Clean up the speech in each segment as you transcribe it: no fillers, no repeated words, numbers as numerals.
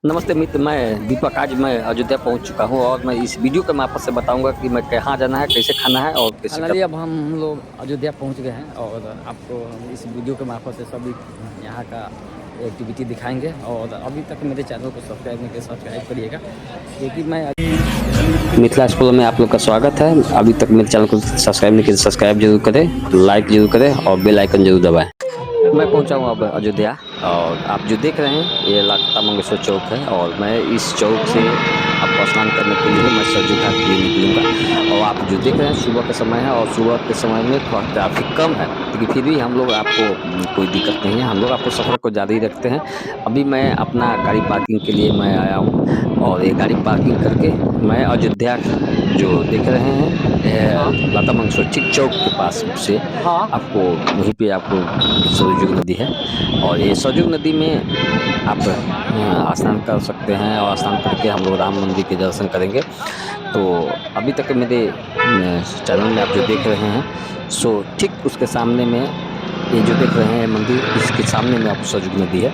नमस्ते मित्र, मैं दीपक। आज मैं अयोध्या पहुंच चुका हूं और मैं इस वीडियो के मार्फत से बताऊंगा कि मैं कहाँ जाना है, कैसे खाना है और कैसे फाइनली कब। अब हम लोग अयोध्या पहुंच गए हैं और आपको हम इस वीडियो के मार्फत से सभी यहाँ का एक्टिविटी दिखाएंगे। और अभी तक मेरे चैनल को सब्सक्राइब नहीं किया, सब्सक्राइब करिएगा क्योंकि मैं मिथिला एक्सप्लोरर में आप लोग का स्वागत है। अभी तक मेरे चैनल को सब्सक्राइब नहीं किया, सब्सक्राइब जरूर करें, लाइक जरूर करें और बेल आइकन जरूर दबाएं। मैं पहुंचा हूं अब अयोध्या और आप जो देख रहे हैं ये लता मंगेशकर चौक है और मैं इस चौक से आपको स्नान करने के लिए मैं सरयू घाट के लिए निकलूँगा। और आप जो देख रहे हैं सुबह का समय है और सुबह के समय में थोड़ा ट्रैफिक कम है, लेकिन फिर भी हम लोग आपको कोई दिक्कत नहीं है, हम लोग आपको सफ़र को जारी रखते हैं। अभी मैं अपना गाड़ी पार्किंग के लिए मैं आया हूँ और ये गाड़ी पार्किंग करके मैं अयोध्या जो देख रहे हैं लता मंगेशकर ठीक चौक के पास से आपको वहीं पे आपको सरयू नदी है और ये सरयू नदी में आप स्नान कर सकते हैं और स्नान करके हम लोग राम मंदिर के दर्शन करेंगे। तो अभी तक मेरे चैनल में आप जो देख रहे हैं सो ठीक उसके सामने में ये जो देख रहे हैं मंदिर, इसके सामने में आपको सरयू नदी है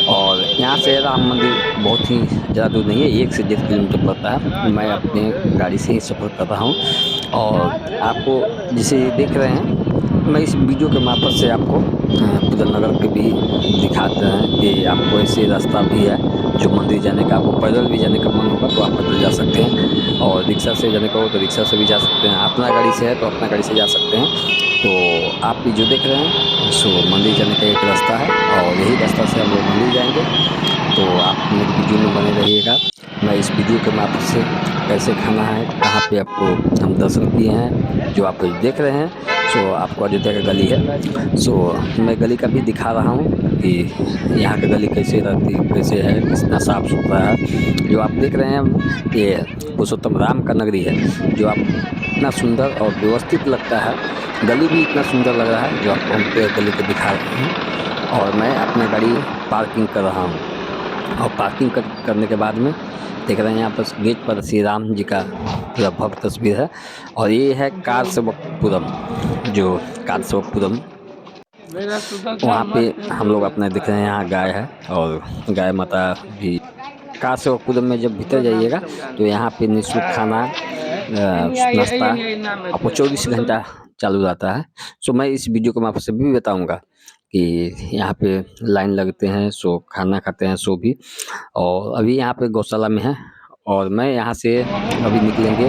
और यहाँ से राम मंदिर बहुत ही ज़्यादा दूर नहीं है, 1 से 1.5 किलोमीटर पड़ता है। मैं अपने गाड़ी से ही सफ़र कर रहा हूँ और आपको जिसे देख रहे हैं मैं इस वीडियो के मार्फत से आपको पूरा नगर के भी दिखाते हैं कि आपको ऐसे रास्ता भी है जो मंदिर जाने का। आपको पैदल भी जाने का मन होगा तो आप पैदल जा सकते हैं और रिक्शा से जाने का हो तो रिक्शा से भी जा सकते हैं। अपना गाड़ी से है तो अपना गाड़ी से जा सकते हैं। तो आप जो देख रहे हैं सो मंदिर जाने का एक रास्ता है और यही रास्ता से हम लोग मंदिर जाएंगे। तो आप मेरे वीडियो में बने रहिएगा। मैं इस वीडियो के माध्यम से कैसे खाना है, कहाँ पे आपको हम दर्शन किए हैं जो आप देख रहे हैं। सो आपको अयोध्या का गली है, सो मैं गली का भी दिखा रहा हूँ कि यहाँ का गली कैसे रहती, कैसे है, कितना साफ़ सुथरा है। जो आप देख रहे हैं ये पुरुषोत्तम राम का नगरी है जो आप इतना सुंदर और व्यवस्थित लगता है। गली भी इतना सुंदर लग रहा है जो आपको हम गली को दिखा रहे हैं और मैं अपना गाड़ी पार्किंग कर रहा हूँ और पार्किंग करने के बाद में देख रहे हैं यहाँ पर गेट पर श्री राम जी का पूरा भव्य तस्वीर है और ये है कारसेवकपुरम। जो कारसेवकपुरम वहाँ पे हम लोग अपना देख रहे हैं, यहाँ गाय है और गाय माता भी। कारसेवकपुरम में जब भीतर जाइएगा तो यहाँ पे निःशुल्क खाना नाश्ता आपको 24 घंटा चालू रहता है। सो मैं इस वीडियो को मैं आपसे भी बताऊंगा कि यहाँ पे लाइन लगते हैं सो खाना खाते हैं सो भी। और अभी यहाँ पे गौशाला में है और मैं यहाँ से अभी निकलेंगे,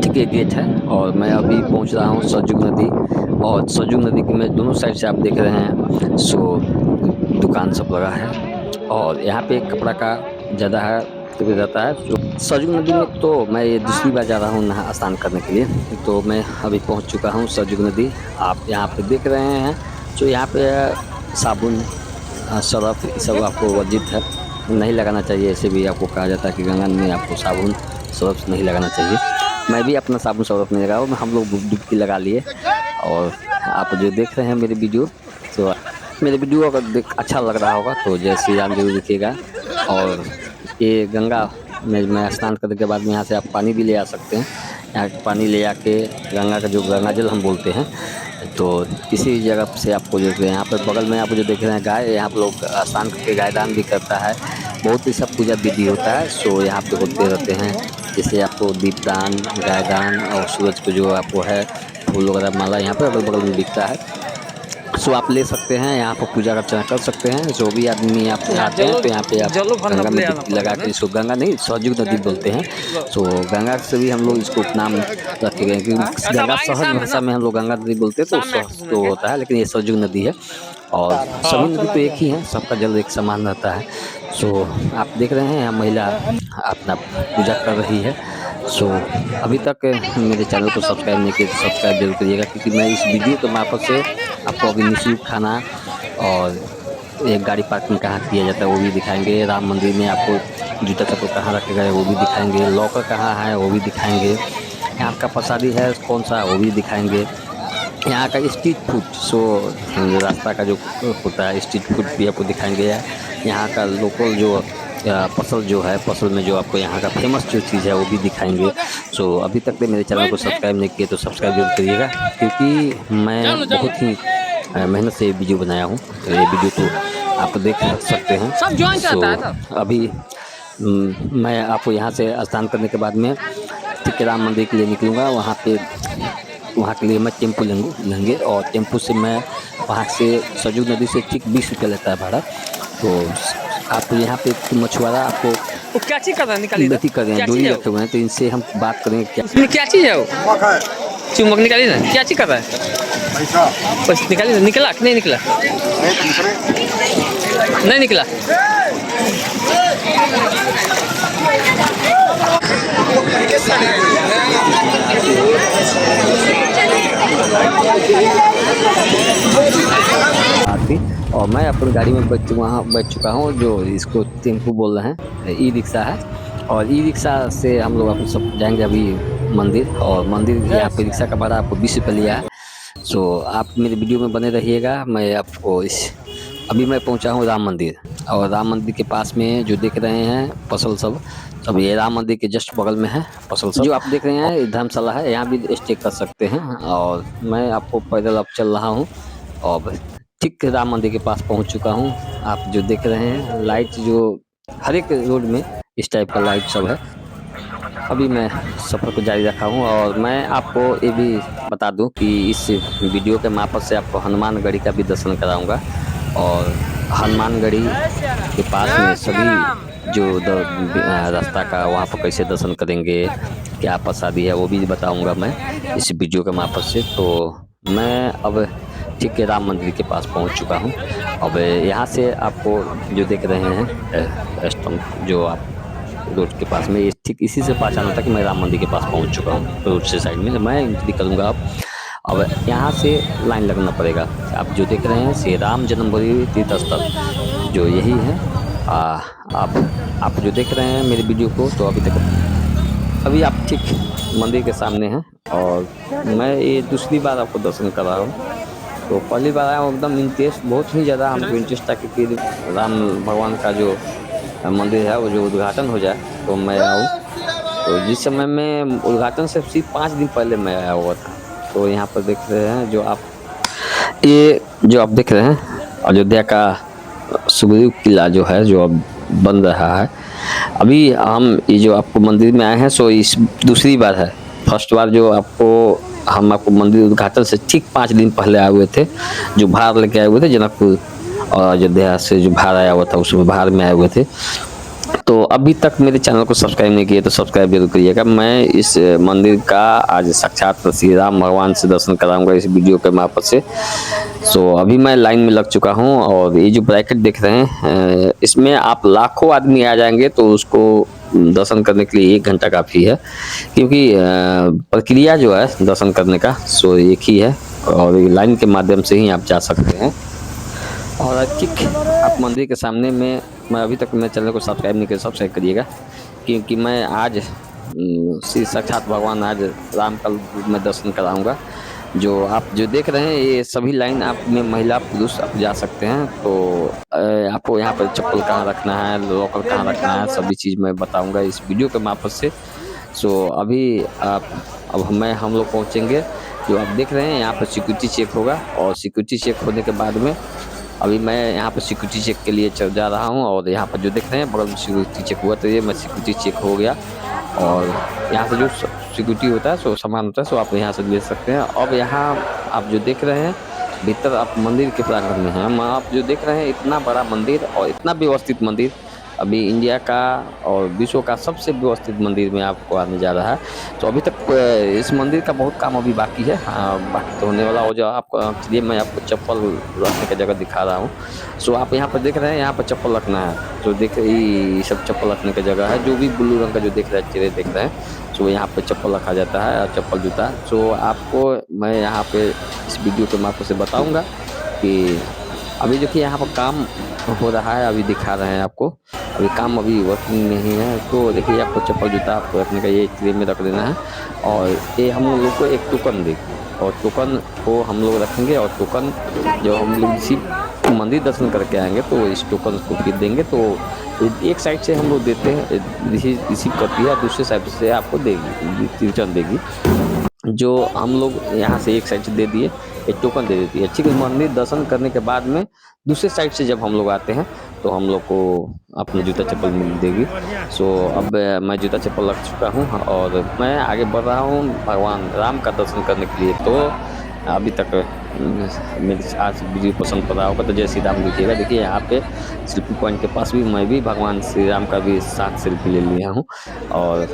ठीक है गेट है और मैं अभी पहुँच रहा हूँ सरयू नदी। और सरयू नदी के में दोनों साइड से आप देख रहे हैं सो दुकान सब लगा है और यहाँ पे कपड़ा का ज़्यादा है रहता है। तो सरयू नदी में तो मैं ये दूसरी बार जा रहा हूँ नहा स्नान करने के लिए। तो मैं अभी पहुँच चुका हूँ सरयू नदी। आप यहाँ पे देख रहे हैं जो यहाँ पे साबुन सर्फ सब आपको वर्जित है, नहीं लगाना चाहिए। ऐसे भी आपको कहा जाता है कि गंगा में आपको साबुन सर्फ नहीं लगाना चाहिए। मैं भी अपना साबुन सर्फ नहीं लगाऊँ, हम लोग डुबकी लगा लिए। और आप जो देख रहे हैं मेरे वीडियो, तो मेरे वीडियो अगर अच्छा लग रहा होगा तो जय श्री राम जरूर लिखिएगा। और ये गंगा में मैं स्नान करने के बाद में यहाँ से आप पानी भी ले आ सकते हैं। यहाँ पानी ले आके गंगा का जो गंगा जल हम बोलते हैं, तो इसी जगह से आपको जो यहाँ पर बगल में आप जो देख रहे हैं गाय, यहाँ पर लोग स्नान करके गायदान भी करता है। बहुत ही सब पूजा विधि होता है सो यहाँ पे होते रहते हैं। जैसे आपको दीपदान, गायदान और सूरज को जो आपको है फूल वगैरह माला यहाँ पर अगल बगल में बिकता है। सो आप ले सकते हैं, यहाँ पर पूजा अर्चना कर सकते हैं। जो भी आदमी आप आते हैं तो यहाँ पे आप गंगा में डुबकी लगा के, इसको गंगा नहीं सरयू नदी बोलते हैं। सो गंगा से भी हम लोग इसको उपनाम रखे गए क्योंकि गंगा सहज भाषा में हम लोग गंगा नदी बोलते हैं तो सहज तो होता है, लेकिन ये सरयू नदी है और सभी नदी तो एक ही है, सबका जल एक समान रहता है। सो आप देख रहे हैं यहाँ महिला अपना पूजा कर रही है। सो अभी तक मेरे चैनल को सब्सक्राइब नहीं किया तो सब्सक्राइब जरूर करिएगा क्योंकि मैं इस वीडियो के मार्फत से आपको अभी निःशुल्क खाना और एक गाड़ी पार्किंग कहाँ किया जाता है वो भी दिखाएंगे। राम मंदिर में आपको जूता चप्पल कहाँ रखे गए वो भी दिखाएंगे। लॉकर कहाँ है वो भी दिखाएंगे। यहाँ का प्रसादी है कौन सा वो भी दिखाएंगे। यहाँ का स्ट्रीट फूड सो रास्ता का जो होता है स्ट्रीट फूड भी आपको दिखाएंगे। यहाँ का लोकल जो फसल जो है, फसल में जो आपको यहाँ का फेमस जो चीज़ है वो भी दिखाएंगे। सो अभी तक मेरे चैनल को सब्सक्राइब नहीं किए तो सब्सक्राइब जरूर करिएगा क्योंकि मैं बहुत ही मेहनत से वीडियो बनाया हूँ। तो ये वीडियो को आप देख सकते हैं। सब ज्वाइन करता है तो अभी मैं आपको यहाँ से स्नान करने के बाद में ठीक राम मंदिर के लिए निकलूँगा। वहाँ के लिए मैं टेम्पो लेंगे और टेम्पो से मैं वहाँ से सरजू नदी से ठीक 20 रुपये लेता है भाड़ा। तो आप यहाँ पे मछुआरा आपको वो क्या चीज़ कर रहा है? निकालिए बेटी कर रहे हैं, डोरी रखे हुए हैं, तो इनसे हम बात करेंगे क्या उसमें क्या चीज़ है? वो चुम्बक निकालिए ना, क्या चीज़ कर रहा है? बस निकालिए। निकला कि नहीं निकला? नहीं निकला। थी और मैं अपनी गाड़ी में वहाँ बैठ चुका हूँ, जो इसको टेम्पो बोल रहे हैं, ई रिक्शा है। और ई रिक्शा से हम लोग अपने सब जाएंगे अभी मंदिर। और मंदिर यहाँ पे रिक्शा का भाड़ा आपको 20 रुपये लिया है। सो आप मेरे वीडियो में बने रहिएगा। मैं आपको अभी मैं पहुँचा हूँ राम मंदिर, और राम मंदिर के पास में जो देख रहे हैं फसल सब ये राम मंदिर के जस्ट बगल में है फसल सब। जो आप देख रहे हैं धर्मशाला है, यहाँ भी स्टे कर सकते हैं। और मैं आपको पैदल अब चल रहा हूँ और ठीक राम मंदिर के पास पहुँच चुका हूँ। आप जो देख रहे हैं लाइट, जो हर एक रोड में इस टाइप का लाइट सब है। अभी मैं सफ़र को जारी रखा हूँ और मैं आपको ये भी बता दूं कि इस वीडियो के मार्फत से आपको हनुमानगढ़ी का भी दर्शन कराऊंगा। और हनुमानगढ़ी के पास में सभी जो रास्ता का वहाँ पर कैसे दर्शन करेंगे, क्या प्रसादी है, वो भी बताऊंगा मैं इस वीडियो के मार्फत से। तो मैं अब ठीक है राम मंदिर के पास पहुँच चुका हूँ। अब यहाँ से आपको जो देख रहे हैं स्टम्प जो आप रोड के पास में, ठीक इसी से पहचाना था कि मैं राम मंदिर के पास पहुंच चुका हूं। रोड से साइड में मैं एंट्री करूंगा अब यहाँ से लाइन लगना पड़ेगा। आप जो देख रहे हैं श्री राम जन्मभूमि तीर्थ स्थल जो यही है। आप जो देख रहे हैं मेरे वीडियो को, तो अभी आप ठीक मंदिर के सामने हैं। और मैं ये दूसरी बार आपको दर्शन कर रहा हूँ। तो पहली बार आया हूँ, एकदम इंटरेस्ट बहुत ही ज़्यादा हमको इंटरेस्ट था कि राम भगवान का जो मंदिर है वो जो उद्घाटन हो जाए तो मैं आऊँ। तो जिस समय में उद्घाटन से सिर्फ 5 दिन पहले मैं आया हुआ था। तो यहाँ पर देख रहे हैं जो आप देख रहे हैं अयोध्या का सुग्रीव किला जो है, जो अब बन रहा है। अभी हम ये जो आपको मंदिर में आए हैं, सो इस दूसरी बार है। फर्स्ट बार जो हम आपको मंदिर उद्घाटन से ठीक 5 दिन पहले आए हुए थे, जो भार लेके आए हुए थे जनकपुर और अयोध्या से जो भार आया हुआ था, उसमें भार में आए हुए थे। तो अभी तक मेरे चैनल को सब्सक्राइब नहीं किए तो सब्सक्राइब जरूर करिएगा। मैं इस मंदिर का आज साक्षात श्री राम भगवान से दर्शन कराऊंगा इस वीडियो के मार्फत से। सो अभी मैं लाइन में लग चुका हूं और ये जो ब्रैकेट देख रहे हैं, इसमें आप लाखों आदमी आ जाएंगे तो उसको दर्शन करने के लिए 1 घंटा काफ़ी है, क्योंकि प्रक्रिया जो है दर्शन करने का सो एक ही है और लाइन के माध्यम से ही आप जा सकते हैं। और ठीक आप मंदिर के सामने में, मैं अभी तक मेरे चैनल को सब्सक्राइब नहीं किया, सब्सक्राइब करिएगा, क्योंकि मैं आज श्री साक्षात भगवान आज राम का रूप में दर्शन कराऊंगा। जो आप जो देख रहे हैं ये सभी लाइन आप में महिला पुरुष आप जा सकते हैं। तो आपको यहाँ पर चप्पल कहाँ रखना है, लॉकर कहाँ रखना है, सभी चीज़ मैं बताऊँगा इस वीडियो के मार्फत से। सो अभी हम लोग पहुँचेंगे। जो आप देख रहे हैं यहाँ पर सिक्योरिटी चेक होगा और सिक्योरिटी चेक होने के बाद में अभी मैं यहाँ पर सिक्योरिटी चेक के लिए चल जा रहा हूँ। और यहाँ पर जो देख रहे हैं बगल में सिक्योरिटी चेक हुआ, तो ये मैं सिक्योरिटी चेक हो गया। और यहाँ से जो सिक्योरिटी होता है सो सामान होता है सो आप यहाँ से ले सकते हैं। अब यहाँ आप जो देख रहे हैं भीतर आप मंदिर के प्रांगण में हैं। आप जो देख रहे हैं इतना बड़ा मंदिर और इतना व्यवस्थित मंदिर अभी इंडिया का और विश्व का सबसे व्यवस्थित मंदिर में आपको आने जा रहा है। तो अभी तक इस मंदिर का बहुत काम अभी बाकी है। बाकी तो होने वाला हो जाए। आपको चलिए मैं आपको चप्पल रखने की जगह दिखा रहा हूँ। सो आप यहाँ पर देख रहे हैं यहाँ पर चप्पल रखना है। तो ये सब चप्पल रखने की जगह है। जो भी ब्लू रंग का जो देख रहे हैं चेहरे देख रहे हैं, सो यहाँ पर चप्पल रखा जाता है, चप्पल जूता। सो आपको मैं यहाँ पे इस वीडियो के मार्फत से बताऊँगा कि अभी देखिए यहाँ पर काम हो रहा है, अभी दिखा रहे हैं आपको। अभी काम अभी वर्किंग नहीं है। तो देखिए आपको चप्पल जूता आपको रखने का ये ट्रे में रख देना है। और ये हम लोग को एक टोकन देगी और टोकन को हम लोग रखेंगे। और टोकन जो हम लोग इसी मंदिर दर्शन करके आएंगे तो इस टोकन को फिर देंगे। तो एक साइड से हम लोग देते हैं, रिसीव करती है, दूसरे साइड से आपको देगी, रिटर्न देगी। जो हम लोग यहाँ से एक साइड से दे दिए एक टोकन दे देती है। ठीक है, मंदिर दर्शन करने के बाद में दूसरे साइड से जब हम लोग आते हैं तो हम लोग को अपना जूता चप्पल मिल देगी। सो अब मैं जूता चप्पल रख चुका हूँ और मैं आगे बढ़ रहा हूँ भगवान राम का दर्शन करने के लिए। तो अभी तक मेरी आज वीडियो पसंद पड़ा होगा तो जय श्री राम लिखिएगा। देखिए यहाँ पे सेल्फी पॉइंट के पास भी मैं भी भगवान श्री राम का भी साथ सेल्फी ले लिया हूँ और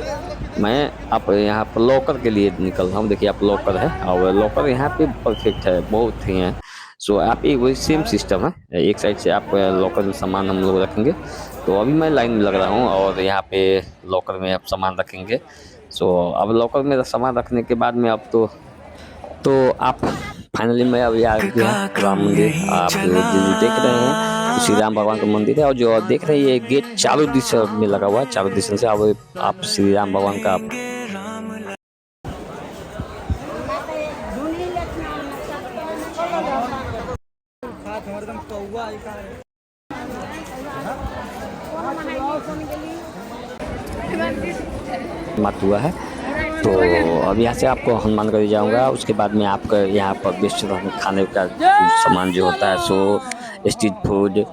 मैं आप यहाँ पर लॉकर के लिए निकल रहा हूँ। देखिए आप लॉकर है और लॉकर यहाँ पे परफेक्ट है, बहुत ही है। सो आप एक वही सेम सिस्टम है, एक साइड से आप लॉकर में सामान हम लोग रखेंगे। तो अभी मैं लाइन में लग रहा हूँ और यहाँ पे लॉकर में आप सामान रखेंगे। सो अब लॉकर में सामान रखने के बाद में अब तो आप फाइनली मैं अभी आ गया राम मंदिर। आप जो देख रहे हैं श्री राम भगवान का मंदिर है और जो देख रहे हैं ये गेट चारों दिशा में लगा हुआ है, चारों दिशा से अब आप श्री राम भगवान का मत हुआ है। तो अब यहाँ से आपको हनुमानगढ़ी जाऊँगा, उसके बाद में आपका यहाँ पर बेस्ट खाने का सामान जो होता है सो स्ट्रीट फूड,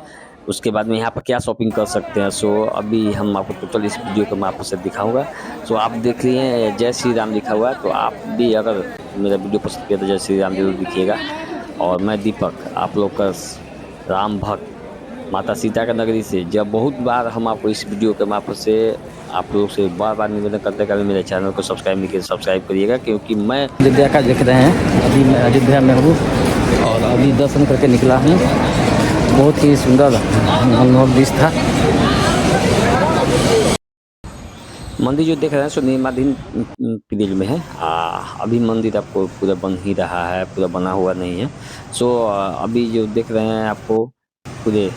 उसके बाद में यहाँ पर क्या शॉपिंग कर सकते हैं। सो अभी हम आपको टोटल इस वीडियो को मैं आपको से दिखाऊंगा। सो आप देख लिए जय श्री राम लिखा हुआ है, तो आप भी अगर मेरा वीडियो पसंद किया तो जय श्री राम जरूर लिखिएगा। और मैं दीपक आप लोग का राम भक्त माता सीता का नगरी से जब बहुत बार हम आपको इस वीडियो के मार्फत से आप लोग से बार बार निवेदन करते हैं कि मेरे चैनल को सब्सक्राइब नहीं किया सब्सक्राइब करिएगा, क्योंकि मैं अयोध्या का देख रहे हैं। अभी मैं अयोध्या में हूँ और अभी दर्शन करके निकला हूँ। बहुत ही सुंदर मनोहर दृश्य था। मंदिर जो देख रहे हैं सो निर्माणाधीन पीरियड में है। अभी मंदिर आपको पूरा बन ही रहा है, पूरा बना हुआ नहीं है। सो अभी जो देख रहे हैं आपको पूरे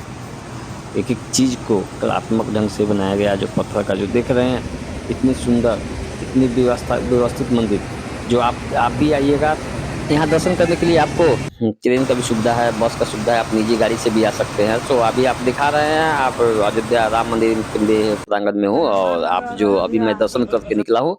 एक एक चीज़ को कलात्मक ढंग से बनाया गया। जो पत्थर का जो देख रहे हैं इतनी सुंदर, इतनी व्यवस्थित मंदिर, जो आप भी आइएगा यहाँ दर्शन करने के लिए। आपको ट्रेन का भी सुविधा है, बस का सुविधा है, आप निजी गाड़ी से भी आ सकते हैं। तो अभी आप दिखा रहे हैं आप अयोध्या राम मंदिर के प्रांगण में हो और आप जो अभी मैं दर्शन करके निकला हूँ।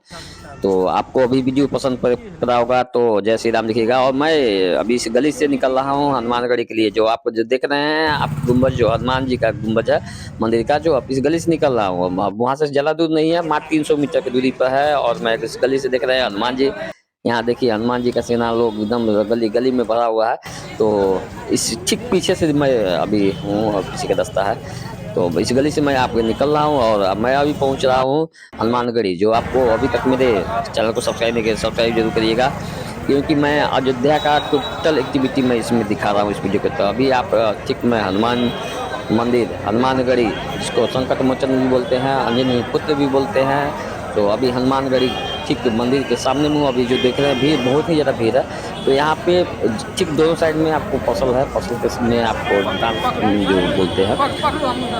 तो आपको अभी वीडियो पसंद पड़ा होगा तो जय श्री राम लिखिएगा। और मैं अभी इस गली से निकल रहा हूँ हनुमानगढ़ी के लिए। जो आप जो देख रहे हैं आप गुम्बज, जो हनुमान जी का गुम्बज है मंदिर का, जो आप इस गली से निकल रहा हूँ। वहाँ से ज़्यादा दूर नहीं है, मात्र 300 मीटर की दूरी पर है। और मैं इस गली से देख रहे हैं हनुमान जी, यहाँ देखिए हनुमान जी का सेना लोग एकदम गली गली में भरा हुआ है। तो इस ठीक पीछे से मैं अभी हूँ और पीछे का रास्ता है। तो इस गली से मैं आपके निकल रहा हूँ और मैं अभी पहुँच रहा हूँ हनुमानगढ़ी। जो आपको अभी तक मेरे चैनल को सब्सक्राइब नहीं किया सब्सक्राइब जरूर करिएगा, क्योंकि मैं अयोध्या का टोटल एक्टिविटी मैं इसमें दिखा रहा हूँ इस वीडियो के। तो अभी आप ठीक मैं हनुमान मंदिर हनुमानगढ़ी, जिसको संकट मोचन भी बोलते हैं, अंजनी पुत्र भी बोलते हैं। तो अभी हनुमानगढ़ी ठीक मंदिर के सामने में अभी जो देख रहे हैं भीड़, बहुत ही ज़्यादा भीड़ है। तो यहाँ पे ठीक दोनों साइड में आपको फसल है, फसल के में आपको दुकान जो बोलते हैं,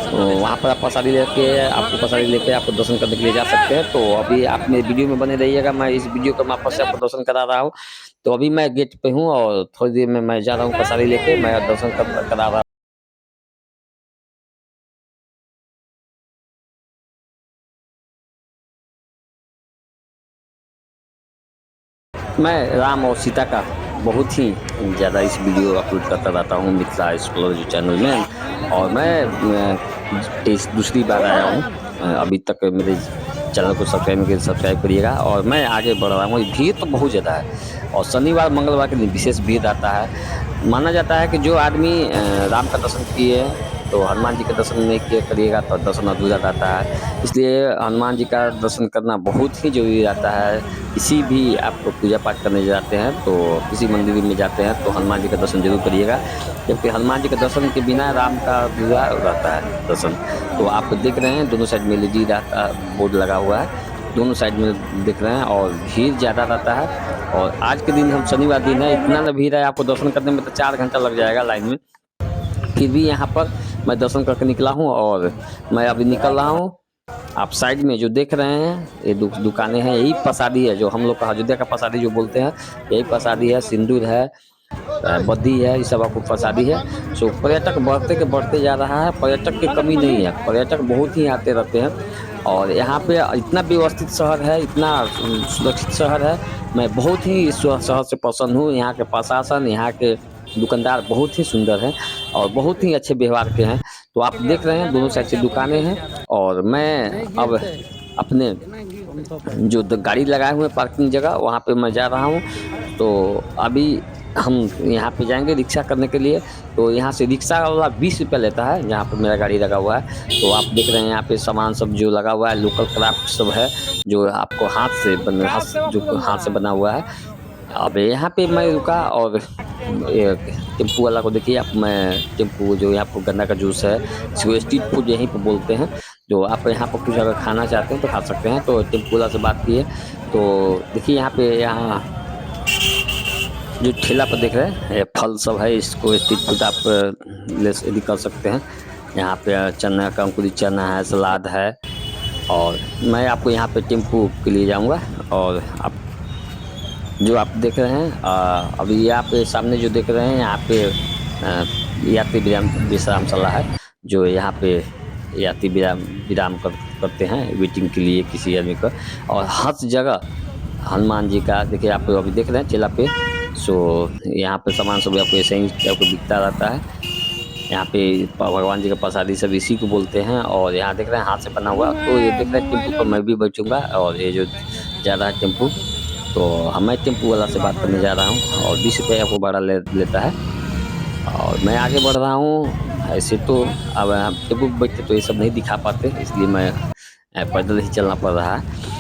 तो वहाँ पर आप प्रसादी लेके आपको दर्शन करने के लिए जा सकते हैं। तो अभी आप मेरे वीडियो में बने रहिएगा, मैं इस वीडियो को वापस से आपको दर्शन करा रहा हूँ। तो अभी मैं गेट पे हूँ और थोड़ी देर में मैं जा रहा हूँ प्रसादी लेके, मैं दर्शन करा रहा हूँ। मैं राम और सीता का बहुत ही ज़्यादा इस वीडियो अपलोड करता रहता हूँ मिथिला एक्सप्लोरर जो चैनल में। और मैं इस दूसरी बार आया हूँ, अभी तक मेरे चैनल को सब्सक्राइब करिएगा। और मैं आगे बढ़ रहा हूँ। भीड़ तो बहुत ज़्यादा है और शनिवार मंगलवार के दिन विशेष भीड़ आता है। माना जाता है कि जो आदमी राम का दर्शन किए तो हनुमान जी का दर्शन नहीं करिएगा तो दर्शन अधूरा रहता है। इसलिए हनुमान जी का दर्शन करना बहुत ही जरूरी रहता है। किसी भी आपको पूजा पाठ करने जाते हैं तो किसी मंदिर में जाते हैं तो हनुमान जी का दर्शन जरूर करिएगा, क्योंकि हनुमान जी के दर्शन के बिना राम का अधूरा रहता है दर्शन। तो आप देख रहे हैं दोनों साइड में LED रहता बोर्ड लगा हुआ है, दोनों साइड में देख रहे हैं और भीड़ ज़्यादा रहता है। और आज के दिन हम शनिवार दिन है, इतना ना भीड़ है आपको दर्शन करने में तो 4 घंटा लग जाएगा लाइन में। फिर भी यहाँ पर मैं दर्शन करके निकला हूँ और मैं अभी निकल रहा हूँ। आप साइड में जो देख रहे हैं ये दुकानें हैं, यही प्रसादी है जो हम लोग का अयोध्या का प्रसादी जो बोलते हैं, यही प्रसादी है। सिंदूर है, बद्दी है, ये सब आपको प्रसादी है। सो पर्यटक बढ़ते जा रहा है, पर्यटक की कमी नहीं है, पर्यटक बहुत ही आते रहते हैं। और यहाँ पे इतना व्यवस्थित शहर है, इतना सुरक्षित शहर है मैं बहुत ही इस शहर से पसंद हूँ। यहाँ के प्रशासन, यहाँ के दुकानदार बहुत ही सुंदर हैं और बहुत ही अच्छे व्यवहार के हैं। तो आप देख रहे हैं दोनों साइड से दुकानें हैं और मैं अब अपने जो गाड़ी लगाए हुए पार्किंग जगह वहाँ पे मैं जा रहा हूँ। तो अभी हम यहाँ पे जाएंगे रिक्शा करने के लिए। तो यहाँ से रिक्शा वाला 20 रुपये लेता है जहाँ पे मेरा गाड़ी लगा हुआ है। तो आप देख रहे हैं यहाँ पे सामान सब जो लगा हुआ है, लोकल क्राफ्ट सब है जो आपको हाथ से बना हुआ है। अब यहाँ पे मैं रुका और टेम्पू वाला को देखिए आप, मैं टेम्पू जो यहाँ पर गन्ना का जूस है इसको स्ट्रीट फूड यहीं पर बोलते हैं। जो आप यहाँ पर कुछ अगर खाना चाहते हैं तो खा सकते हैं। तो टेम्पू वाला से बात किए तो देखिए यहाँ जो ठेला पर देख रहे हैं ये फल सब है, इसको स्ट्रीट फूड आप ले कर सकते हैं। यहाँ पे चना का अंकुरित चना है, सलाद है। और मैं आपको यहाँ पे टेम्पू के लिए जाऊँगा और आप जो आप देख रहे हैं अभी यहाँ पे सामने जो देख रहे हैं यहाँ पे यात्री विश्रामशाला है जो यहाँ पे यात्री विराम करते हैं वेटिंग के लिए किसी आदमी का। और हर जगह हनुमान जी का देखिए आप अभी देख रहे हैं ठेला पे। सो यहाँ पे सामान सब आपको ऐसे ही आपको बिकता रहता है। यहाँ पे भगवान जी का प्रसादी सब इसी को बोलते हैं। और यहाँ देख रहे हैं हाथ से बना हुआ। तो ये देख रहे हैं टेम्पू पर मैं भी बैठूँगा और ये जो जा रहा है टेम्पू, तो मैं टेम्पू वाला से बात करने जा रहा हूँ और 20 रुपये आपको भाड़ा लेता है। और मैं आगे बढ़ रहा हूँ। ऐसे तो अब टेम्पू बैठते तो ये सब नहीं दिखा पाते, इसलिए मैं पैदल ही चलना पड़ रहा है।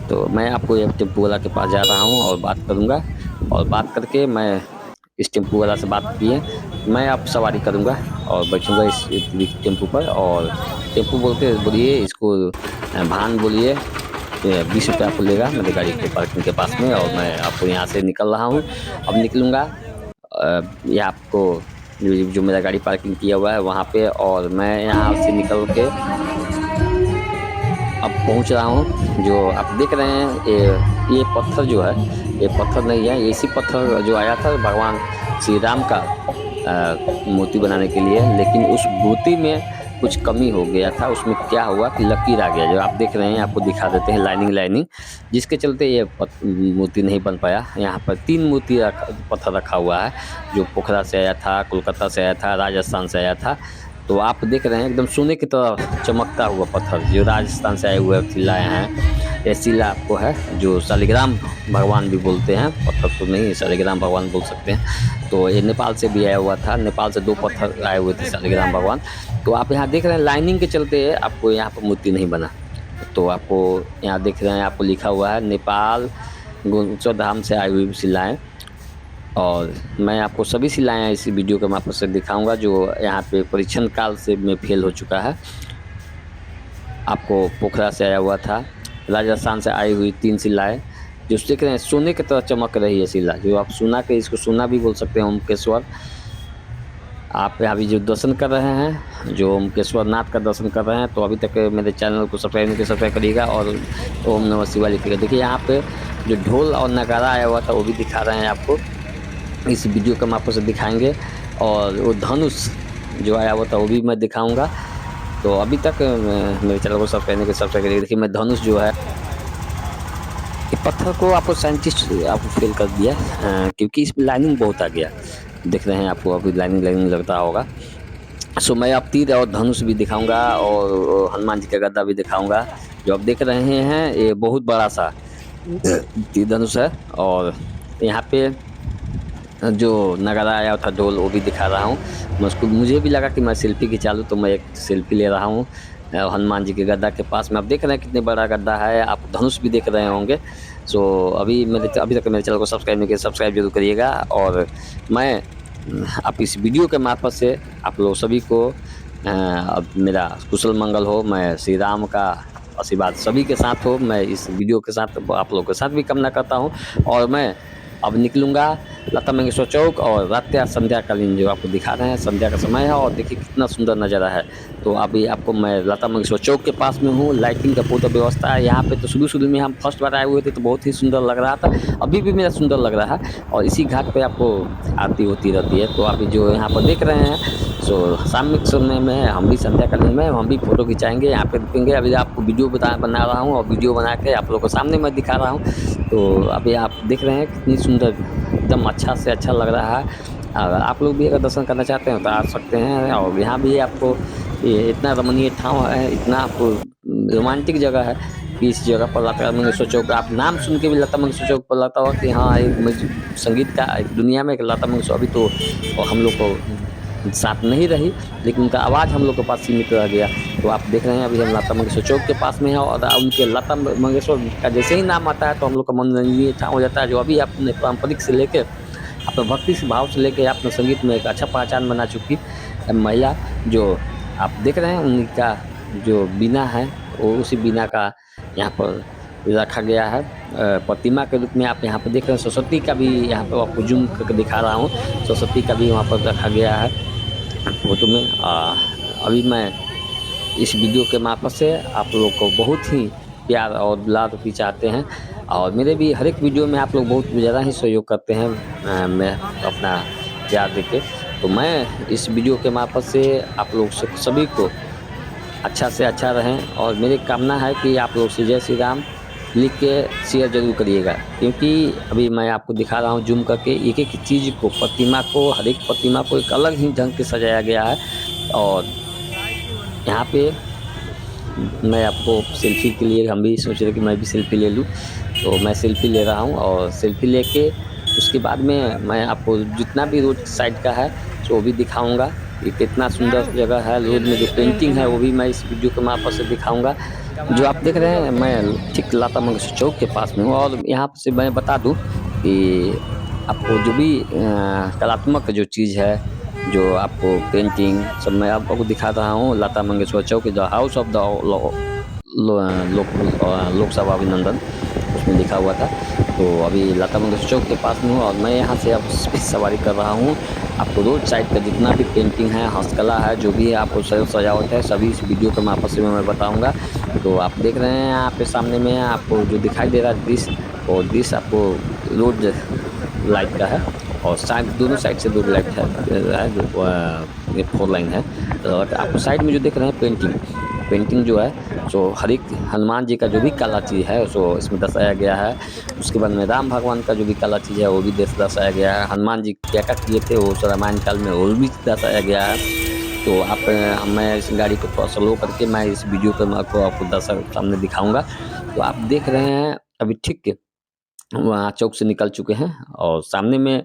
तो मैं आपको ये टेम्पू वाला के पास जा रहा हूँ और बात करूँगा। और बात करके मैं इस टेम्पू वाला से बात किए मैं आप सवारी करूँगा और बैठूँगा इस टेम्पू पर। और टेम्पू बोलिए इसको भान बोलिए, 20 रुपये आपको लेगा मेरे गाड़ी के पार्किंग के पास में। और मैं आपको यहाँ से निकल रहा हूँ, अब निकलूँगा। ये आपको जो मेरा गाड़ी पार्किंग किया हुआ है वहाँ पे, और मैं यहाँ से निकल के अब पहुँच रहा हूँ। जो आप देख रहे हैं ये पत्थर जो है ये पत्थर नहीं है, इसी पत्थर जो आया था भगवान श्री राम का मूर्ति बनाने के लिए, लेकिन उस मूर्ति में कुछ कमी हो गया था। उसमें क्या हुआ कि लकीर आ गया, जो आप देख रहे हैं आपको दिखा देते हैं लाइनिंग, जिसके चलते ये मूर्ति नहीं बन पाया। यहाँ पर 3 मूर्ति पत्थर रखा हुआ है जो पोखरा से आया था, कोलकाता से आया था, राजस्थान से आया था। तो आप देख रहे हैं एकदम सोने की तरह चमकता हुआ पत्थर जो राजस्थान से आए हुए लाए हैं। ये शिला आपको है जो शालिग्राम भगवान भी बोलते हैं, पत्थर तो नहीं शालिग्राम भगवान बोल सकते हैं। तो ये नेपाल से भी आया हुआ था, नेपाल से 2 पत्थर आए हुए थे शालिग्राम भगवान। तो आप यहाँ देख रहे हैं लाइनिंग के चलते आपको यहाँ पर मूर्ति नहीं बना। तो आपको यहाँ देख रहे हैं आपको लिखा हुआ है नेपाल गुणोत्सव धाम से आई हुई शिलाएँ। और मैं आपको सभी शिलाएँ इसी वीडियो के माध्यम से दिखाऊंगा जो यहाँ पे परीक्षण काल से में फेल हो चुका है। आपको पोखरा से आया हुआ था, राजस्थान से आई हुई 3 शिलाएँ जो देख रहे हैं सोने की तरह चमक रही है शिला, जो आप सोना के इसको सोना भी बोल सकते हैं, ओमकेश्वर। आप अभी जो दर्शन कर रहे हैं, जो ओमकेश्वर नाथ का दर्शन कर रहे हैं, तो अभी तक मेरे चैनल को सब्सक्राइब करिएगा और ओम नमः शिवाय लिखिएगा। देखिए यहाँ पे जो ढोल और नगारा आया हुआ था वो भी दिखा रहे हैं आपको, इस वीडियो के माध्यम से दिखाएंगे। और वो धनुष जो आया हुआ था वो भी मैं दिखाऊंगा। तो अभी तक मेरे चैनल को सब्सक्राइब करिएगा। देखिए मैं धनुष जो है ये पत्थर को आपको साइंटिस्ट आपको फेल कर दिया क्योंकि इसमें लाइनिंग बहुत आ गया। देख रहे हैं आपको अभी लाइनिंग लगता होगा। सो मैं अब तीर और धनुष भी दिखाऊंगा और हनुमान जी का गद्दा भी दिखाऊंगा। जो आप देख रहे हैं ये बहुत बड़ा सा तीर धनुष है। और यहाँ पे जो नगारा आया था ढोल वो भी दिखा रहा हूँ। मुझे भी लगा कि मैं सेल्फी खिंचा लूँ, तो मैं एक सेल्फी ले रहा हूँ हनुमान जी के गद्दा के पास में। आप देख रहे हैं कितने बड़ा गद्दा है, आप धनुष भी देख रहे होंगे। सो अभी तक मेरे चैनल को सब्सक्राइब नहीं किया, सब्सक्राइब जरूर करिएगा। और मैं आप इस वीडियो के मार्फत से आप लोग सभी को अब मेरा कुशल मंगल हो, मैं श्री राम का आशीर्वाद सभी के साथ हो। मैं इस वीडियो के साथ आप लोगों के साथ भी कामना करता हूँ। और मैं अब निकलूँगा लता मंगेशकर चौक और रात या संध्याकालीन जो आपको दिखा रहे हैं, संध्या का समय है और देखिए कितना सुंदर नज़ारा है। तो अभी आपको मैं लता मंगेशकर चौक के पास में हूँ, लाइटिंग का पूरा व्यवस्था है यहाँ पे। तो शुरू-शुरू में हम फर्स्ट बार आए हुए थे तो बहुत ही सुंदर लग रहा था, अभी भी मेरा सुंदर लग रहा है और इसी घाट पे आपको आरती होती रहती है। तो अभी जो यहाँ पर देख रहे हैं सो शाम के समय में हम भी संध्याकालीन में हम भी फ़ोटो खिंचाएँगे, यहाँ पे रुकेंगे। अभी आपको वीडियो बना रहा हूँ और वीडियो बना के आप लोगों को सामने मैं दिखा रहा हूँ। तो अभी आप देख रहे हैं कितनी सुंदर एकदम अच्छा से अच्छा लग रहा है। आप लोग भी अगर दर्शन करना चाहते हैं तो आ सकते हैं और यहाँ भी आपको ये इतना रमणीय ठाव है, इतना आपको रोमांटिक जगह है कि इस जगह पर लता मंगेशकर चौक आप नाम सुन के भी लता मंगेशकर चौक पर लगता होगा कि हाँ, एक संगीत का एक दुनिया में एक लता मंगेशकर अभी तो हम लोग को साथ नहीं रही, लेकिन उनका आवाज़ हम लोग के पास सीमित रह गया। तो आप देख रहे हैं अभी हम लता मंगेशकर चौक के पास में हैं और उनके लता मंगेशकर का जैसे ही नाम आता है तो हम लोग का मनोरंजन ठाव हो जाता है। जो अभी आपने पारंपरिक से लेके अपने भक्ति से भाव से लेके अपने संगीत में एक अच्छा पहचान बना चुकी महिला जो आप देख रहे हैं उनका जो बीना है वो उसी बीना का यहाँ पर रखा गया है प्रतिमा के रूप में। आप यहाँ पर देख रहे हैं सरस्वती का भी यहाँ पर आपको जूम करके दिखा रहा हूँ, सरस्वती का भी वहाँ पर रखा गया है फोटो में। अभी मैं इस वीडियो के मार्फत से आप लोग को बहुत ही प्यार और दुलार भी चाहते हैं और मेरे भी हर एक वीडियो में आप लोग बहुत ज़्यादा ही सहयोग करते हैं मैं अपना प्यार देके। तो मैं इस वीडियो के मार्फत से आप लोग सभी को अच्छा से अच्छा रहें और मेरी कामना है कि आप लोग से जय श्री राम लिख के शेयर ज़रूर करिएगा, क्योंकि अभी मैं आपको दिखा रहा हूँ जूम करके एक-एक चीज़ को, प्रतिमा को, हर एक प्रतिमा को एक अलग ही ढंग से सजाया गया है। और यहाँ पे मैं आपको सेल्फ़ी के लिए हम भी सोच रहे कि मैं भी सेल्फ़ी ले लूँ, तो मैं सेल्फ़ी ले रहा हूँ और सेल्फ़ी लेके उसके बाद में मैं आपको जितना भी रोड साइड का है तो वो भी दिखाऊँगा। ये कितना सुंदर जगह है, रोड में जो पेंटिंग है वो भी मैं इस वीडियो के मार्फत से दिखाऊँगा। जो आप देख रहे हैं मैं ठीक लता मंगेशकर चौक के पास में हूँ और यहाँ से मैं बता दूँ कि आपको जो भी कलात्मक जो चीज़ है, जो आपको पेंटिंग सब मैं आपको दिखा रहा हूँ लता मंगेशकर चौक द हाउस ऑफ द लोक सभा अभिनंदन उसमें लिखा हुआ था। तो अभी लता मंगेशकर चौक के पास में हूँ और मैं यहाँ से अब उस पे सवारी कर रहा हूँ। आपको रोड साइड का जितना भी पेंटिंग है, हस्तकला है, जो भी आपको सजावट है, सभी इस वीडियो के मार्फत से मैं बताऊँगा। तो आप देख रहे हैं यहाँ पे सामने में आपको जो दिखाई दे रहा है दृश्य, और दृश्य आपको रोड लाइट का है और साइड दोनों साइड से 2 लाइट है जो 4 लाइन है। और आपको साइड में जो देख रहे हैं पेंटिंग जो है सो हर एक हनुमान जी का जो भी कला चीज़ है सो इसमें दर्शाया गया है। उसके बाद में राम भगवान का जो भी कला चीज़ है वो भी दर्शाया गया है। हनुमान जी क्या-क्या किए थे वो रामायण काल में वो भी दर्शाया गया है। तो मैं इस गाड़ी को थोड़ा स्लो करके मैं इस वीडियो को आपको दर्शक सामने दिखाऊँगा। तो आप देख रहे हैं अभी ठीक वहाँ चौक से निकल चुके हैं और सामने में